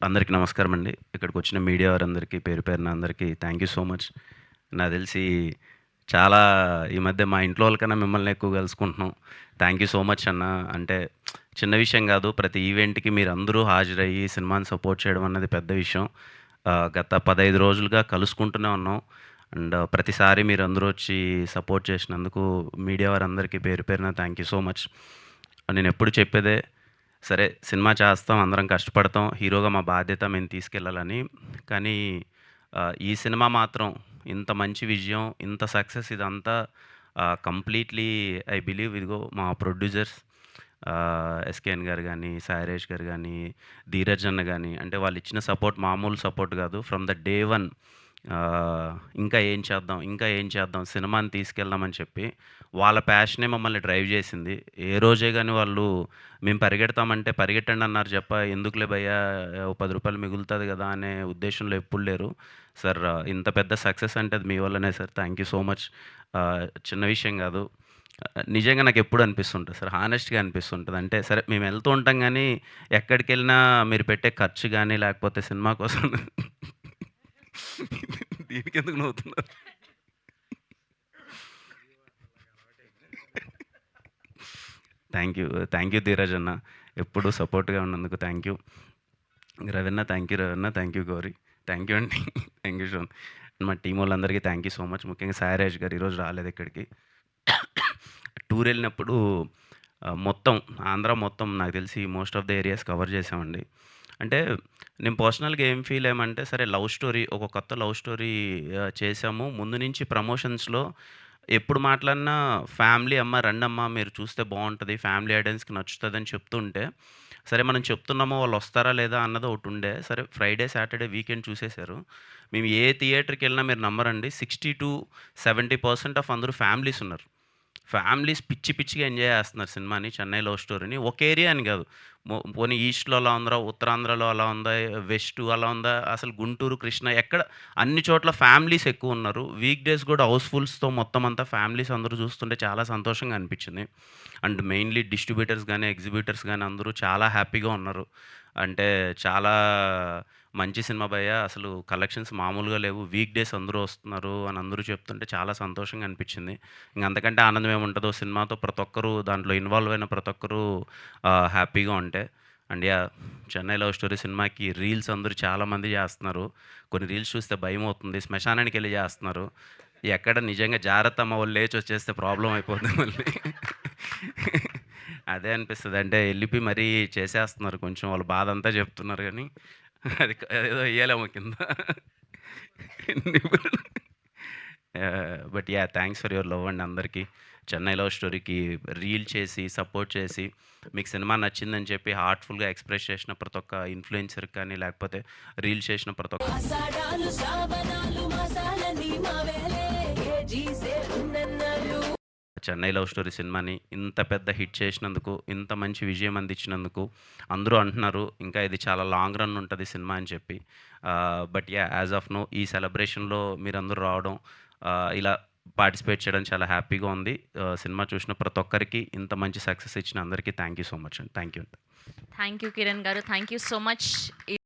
అందరికీ నమస్కారం అండి. ఇక్కడికి వచ్చిన మీడియా వారందరికీ పేరు పేరున అందరికీ థ్యాంక్ యూ సో మచ్. నాకు తెలిసి చాలా ఈ మధ్య మా ఇంట్లో వాళ్ళకన్నా మిమ్మల్ని ఎక్కువ కలుసుకుంటున్నాం. థ్యాంక్ యూ సో మచ్ అన్న. అంటే చిన్న విషయం కాదు. ప్రతి ఈవెంట్‌కి మీరందరూ హాజరయ్యి సినిమాని సపోర్ట్ చేయడం అన్నది పెద్ద విషయం. గత 15 రోజులుగా కలుసుకుంటూనే ఉన్నాం. అండ్ ప్రతిసారి మీరందరూ వచ్చి సపోర్ట్ చేసినందుకు మీడియా వారందరికీ పేరు పేరున థ్యాంక్ యూ సో మచ్. నేనెప్పుడు చెప్పేదే, సరే సినిమా చేస్తాం, అందరం కష్టపడతాం, హీరోగా మా బాధ్యత మేము తీసుకెళ్ళాలని. కానీ ఈ సినిమా మాత్రం ఇంత మంచి విజయం, ఇంత సక్సెస్ ఇదంతా కంప్లీట్లీ ఐ బిలీవ్ ఇదిగో మా ప్రొడ్యూసర్స్ ఎస్కేఎన్ గారు గానీ, సాయిరేష్ గారు గానీ, ధీరజ్ అన్న గానీ, అంటే వాళ్ళిచ్చిన సపోర్ట్ మామూలు సపోర్ట్ కాదు. ఫ్రమ్ ద డే వన్ ఇంకా ఏం చేద్దాం, ఇంకా ఏం చేద్దాం, సినిమాని తీసుకెళ్దామని చెప్పి వాళ్ళ ప్యాషనే మమ్మల్ని డ్రైవ్ చేసింది. ఏ రోజే గాని వాళ్ళు మేము పరిగెడతామంటే పరిగెట్టండి అన్నారు చెప్ప, ఎందుకులే భయ్యా ఓ రూ. 10 మిగులుతది గదా అనే ఉద్దేశంలో ఎప్పుడు లేరు. సార్ ఇంత పెద్ద సక్సెస్ అంటే అది మీ వల్లనే sir. Thank you so much. చిన్న విషయం గాదు. నిజంగా నాకెప్పుడు అనిపిస్తుంటది సార్. హానెస్ట్‌గా అనిపిస్తుంటది. అంటే సరే మేము వెళ్తూ ఉంటాం గానీ, ఎక్కడికెళ్ళినా మీరు పెట్టే ఖర్చు గానీ, లేకపోతే సినిమా కోసం దీనికెందుకు నవ్వుతున్నారు? Thank you. Thank you Dheeraj అన్న. ఎప్పుడు సపోర్ట్‌గా ఉన్నందుకు thank you. Raveena thank you Raveena. Thank you Gauri. Thank you అండి. Thank you Shaun. మా టీమ్ వాళ్ళందరికీ థ్యాంక్ యూ సో మచ్. ముఖ్యంగా సాయిరాజ్ గారు ఈరోజు రాలేదు ఇక్కడికి. టూర్ వెళ్ళినప్పుడు మొత్తం ఆంధ్ర మొత్తం నాకు తెలిసి most of the areas cover చేసామండి. అంటే నేను పర్సనల్‌గా ఏం ఫీల్ అయ్యామంటే, సరే లవ్ స్టోరీ, ఒక కొత్త లవ్ స్టోరీ చేసాము. ముందు నుంచి ప్రమోషన్స్‌లో ఎప్పుడు మాట్లాడినా ఫ్యామిలీ అమ్మ రండమ్మా మీరు చూస్తే బావుంటది. ఫ్యామిలీ ఆడియన్స్‌కి నచ్చుతదని చెప్తుంటే, సరే మనం చెప్తున్నామో వాళ్ళు వస్తారా లేదా అన్నది ఒకటుండే. సరే ఫ్రైడే, సాటర్డే వీకెండ్ చూసేసారు. మేము ఏ థియేటర్‌కెళ్ళినా మీరు నమ్మరండి 60-70% ఆఫ్ అందరూ ఫ్యామిలీస్ ఉన్నారు. ఫ్యామిలీస్ పిచ్చి పిచ్చిగా ఎంజాయ్ చేస్తున్నారు సినిమాని 'చెన్నై లవ్ స్టోరీని'. ఒక ఏరియా అని కాదు. పోనీ ఈస్ట్‌లో అలా ఉందా, ఉత్తరాంధ్రలో అలా ఉందా, వెస్టు అలా ఉందా, అసలు గుంటూరు, కృష్ణ ఎక్కడ అన్ని చోట్ల ఫ్యామిలీస్ ఎక్కువున్నారు. వీక్ డేస్ కూడా హౌస్‌ఫుల్స్‌తో మొత్తం అంతా ఫ్యామిలీస్ అందరూ చూస్తుంటే చాలా సంతోషంగా అనిపించింది. అండ్ మెయిన్‌లీ డిస్ట్రిబ్యూటర్స్ గానీ, ఎగ్జిబిటర్స్ గానీ అందరూ చాలా హ్యాపీగా ఉన్నారు. అంటే చాలా మంచి సినిమా భయ్యా, అసలు కలెక్షన్స్ మామూలుగా లేవు. వీక్ డేస్ అందరూ వస్తున్నారు అని అందరూ చెప్తుంటే చాలా సంతోషంగా అనిపించింది. ఇంక అంతకంటే ఆనందం ఏముంటదో, సినిమాతో ప్రతి ఒక్కరు దాంట్లో ఇన్వాల్వ్ అయిన ప్రతి ఒక్కరు హ్యాపీగా ఉంటే. And yeah! 'Chennai love story' సినిమాకి రీల్స్ అందరూ చాలామంది చేస్తున్నారు. కొన్ని రీల్స్ చూస్తే భయమవుతుంది. శ్మశానానికెళ్ళి చేస్తున్నారు. ఎక్కడ నిజంగా జాగ్రత్తమ్మ వాళ్ళు లేచి వచ్చేస్తే ప్రాబ్లమ్ అయిపోద్ది మళ్ళీ. అదే అనిపిస్తది. అంటే ఎళ్ళిపోయి మరీ చేసేస్తున్నారు. కొంచెం వాళ్ళ బాధంతా చెప్తున్నారు గానీ, అదేదో ఎయ్యాలేమో కింద. But yeah! Thanks for your love అండి అందరికీ. 'చెన్నై లవ్ స్టోరీకి' రీల్ చేసి, సపోర్ట్ చేసి, మీకు సినిమా నచ్చిందని చెప్పి హార్ట్‌ఫుల్‌గా ఎక్స్‌ప్రెస్ చేసిన ప్రతి ఒక్క ఇన్‌ఫ్లుయెన్సర్‌కి కానీ, లేకపోతే రీల్ చేసిన ప్రతి ఒక్క ఆషాఢాలు శ్రావణాలు మాసాలన్నీ మావేలే ఏజీసే ఉన్నన్నాళ్ళు 'చెన్నై లవ్ స్టోరీ' సినిమాని ఇంత పెద్ద హిట్ చేసినందుకు, ఇంత మంచి విజయం అందించినందుకు అందరూ అంటున్నారు, ఇంకా ఇది చాలా లాంగ్ రన్ ఉంటది సినిమా అని చెప్పి. But yeah! As of now ఈ సెలబ్రేషన్‌లో మీరందరూ రావడం, ఇలా పార్టిసిపేట్ చేయడం చాలా హ్యాపీగా ఉంది. సినిమా చూసిన ప్రతి ఒక్కరికి, ఇంత మంచి సక్సెస్ ఇచ్చిన అందరికీ థ్యాంక్ యూ సో మచ్ అండి. Thank you. Thank you Kiran గారు. Thank you so much.